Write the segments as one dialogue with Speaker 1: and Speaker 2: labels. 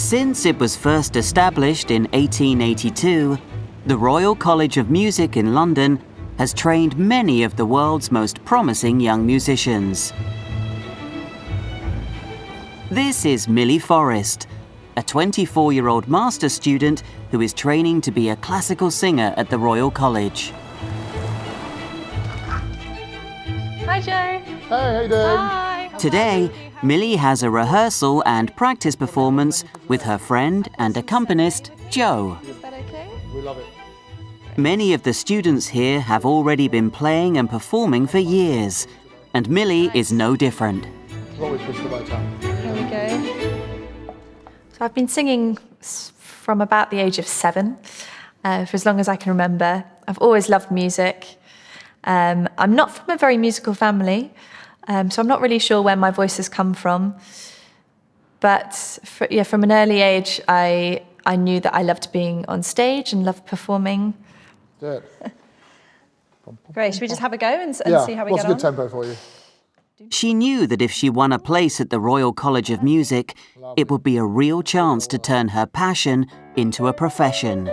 Speaker 1: Since it was first established in 1882, the Royal College of Music in London has trained many of the world's most promising young musicians. This is Millie Forrest, a 24-year-old master's student who is training to be a classical singer at the Royal College.
Speaker 2: Hi, Joe.
Speaker 3: Hey, how you doing?
Speaker 2: Hi.
Speaker 1: Today, Millie has a rehearsal and practice performance with her friend and accompanist, Joe.
Speaker 2: Is that okay?
Speaker 3: We love it.
Speaker 1: Many of the students here have already been playing and performing for years, and Millie is no different.
Speaker 3: Always push the right time.
Speaker 2: Here we go. So I've been singing from about the age of 7, for as long as I can remember. I've always loved music. I'm not from a very musical family, so I'm not really sure where my voice has come from. But from an early age, I knew that I loved being on stage and loved performing.
Speaker 3: Do it.
Speaker 2: Great. Should we just have a go and see how we
Speaker 3: What's
Speaker 2: get
Speaker 3: a
Speaker 2: on?
Speaker 3: good tempo for you?
Speaker 1: She knew that if she won a place at the Royal College of Music, it would be a real chance to turn her passion into a profession.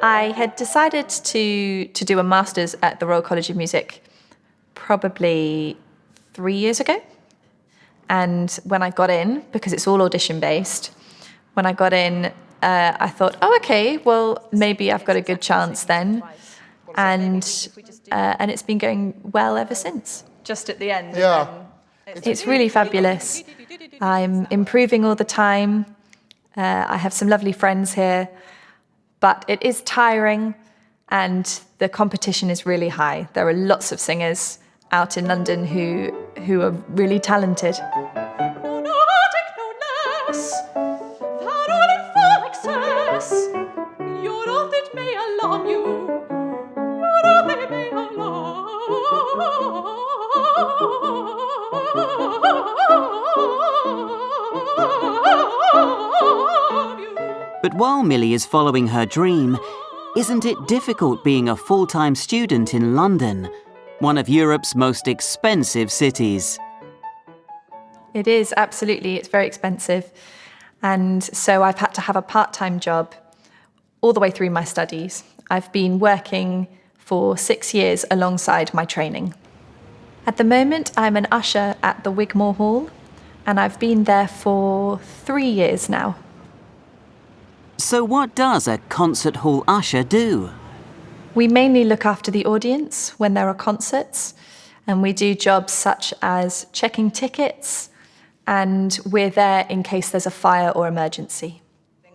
Speaker 2: I had decided to do a master's at the Royal College of Music probably 3 years ago. And when I got in, because it's all audition based, when I got in, I thought, oh, okay, well, maybe I've got a good chance then. And it's been going well ever since. Just at the end.
Speaker 3: Yeah.
Speaker 2: It's really fabulous. I'm improving all the time. I have some lovely friends here. But it is tiring, and the competition is really high. There are lots of singers out in London who are really talented.
Speaker 1: But while Millie is following her dream, isn't it difficult being a full-time student in London, one of Europe's most expensive cities?
Speaker 2: It is, absolutely. It's very expensive. And so I've had to have a part-time job all the way through my studies. I've been working for 6 years alongside my training. At the moment, I'm an usher at the Wigmore Hall, and I've been there for 3 years now.
Speaker 1: So what does a concert hall usher do?
Speaker 2: We mainly look after the audience when there are concerts, and we do jobs such as checking tickets, and we're there in case there's a fire or emergency.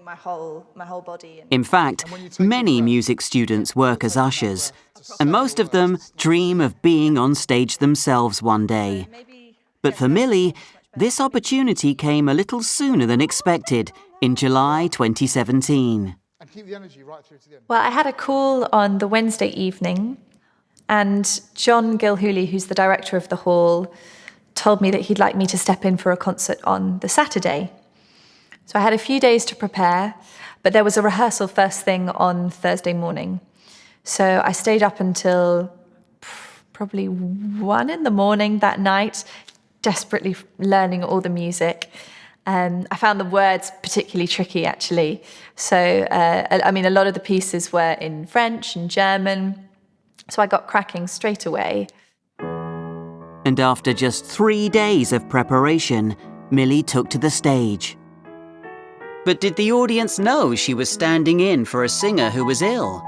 Speaker 2: My whole body.
Speaker 1: In fact, many music students work as ushers, and most of them dream of being on stage themselves one day. But for Millie, this opportunity came a little sooner than expected, in July 2017.
Speaker 3: And keep the energy right through to the end.
Speaker 2: Well, I had a call on the Wednesday evening, and John Gilhooly, who's the director of the hall, told me that he'd like me to step in for a concert on the Saturday. So I had a few days to prepare, but there was a rehearsal first thing on Thursday morning. So I stayed up until probably 1 in the morning that night, desperately learning all the music. I found the words particularly tricky, actually. So, a lot of the pieces were in French and German. So I got cracking straight away.
Speaker 1: And after just 3 days of preparation, Millie took to the stage. But did the audience know she was standing in for a singer who was ill?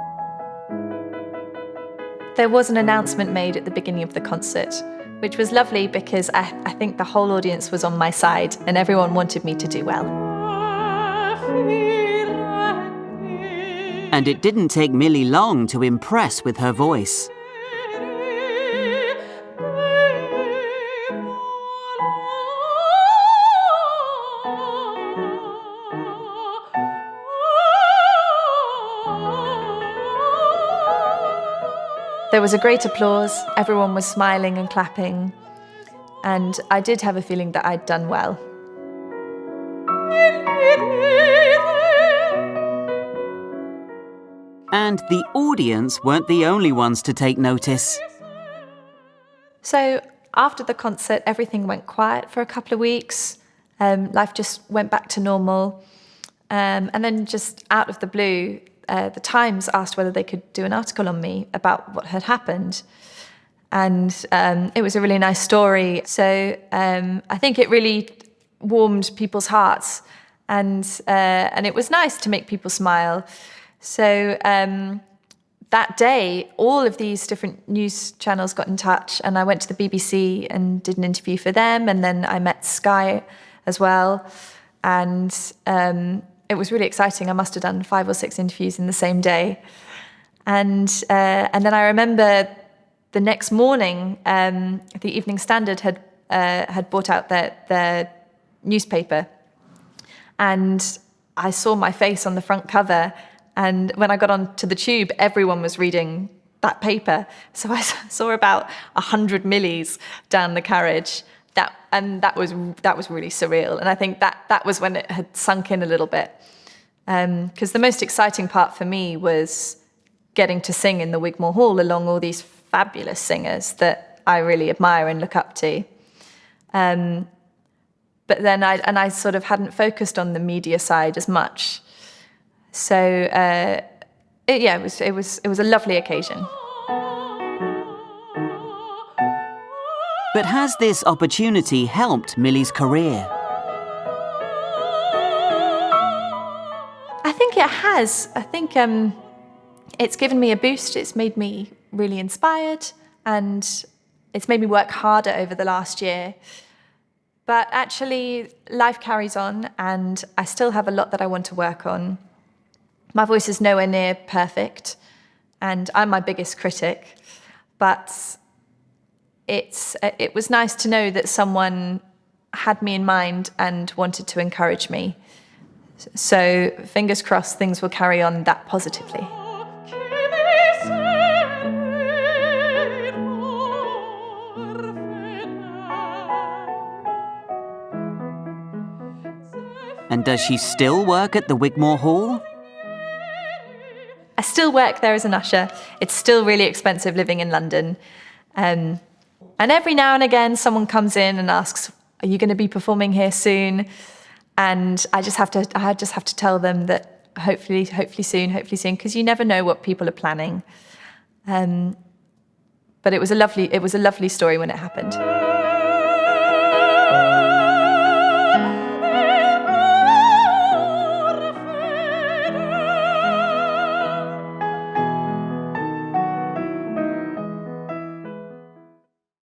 Speaker 2: There was an announcement made at the beginning of the concert, which was lovely because I think the whole audience was on my side and everyone wanted me to do well.
Speaker 1: And it didn't take Millie long to impress with her voice.
Speaker 2: There was a great applause, everyone was smiling and clapping, and I did have a feeling that I'd done well.
Speaker 1: And the audience weren't the only ones to take notice.
Speaker 2: So after the concert, everything went quiet for a couple of weeks. Life just went back to normal. And then just out of the blue, the Times asked whether they could do an article on me about what had happened. And it was a really nice story. So I think it really warmed people's hearts. And it was nice to make people smile. So that day, all of these different news channels got in touch, and I went to the BBC and did an interview for them, and then I met Sky as well. And it was really exciting. I must have done 5 or 6 interviews in the same day. And then I remember the next morning, the Evening Standard had brought out their newspaper, and I saw my face on the front cover. And when I got onto the tube, everyone was reading that paper. So I saw about 100 Millies down the carriage. That was really surreal. And I think that was when it had sunk in a little bit. Because the most exciting part for me was getting to sing in the Wigmore Hall along all these fabulous singers that I really admire and look up to. But then I sort of hadn't focused on the media side as much. So it was a lovely occasion.
Speaker 1: But has this opportunity helped Millie's career?
Speaker 2: I think it has. I think it's given me a boost. It's made me really inspired, and it's made me work harder over the last year. But actually, life carries on, and I still have a lot that I want to work on. My voice is nowhere near perfect, and I'm my biggest critic. But it was nice to know that someone had me in mind and wanted to encourage me. So fingers crossed things will carry on that positively.
Speaker 1: And does she still work at the Wigmore Hall?
Speaker 2: I still work there as an usher. It's still really expensive living in London. And every now and again, someone comes in and asks, "Are you going to be performing here soon?" And I just have to tell them that hopefully soon, because you never know what people are planning. But it was a lovely story when it happened.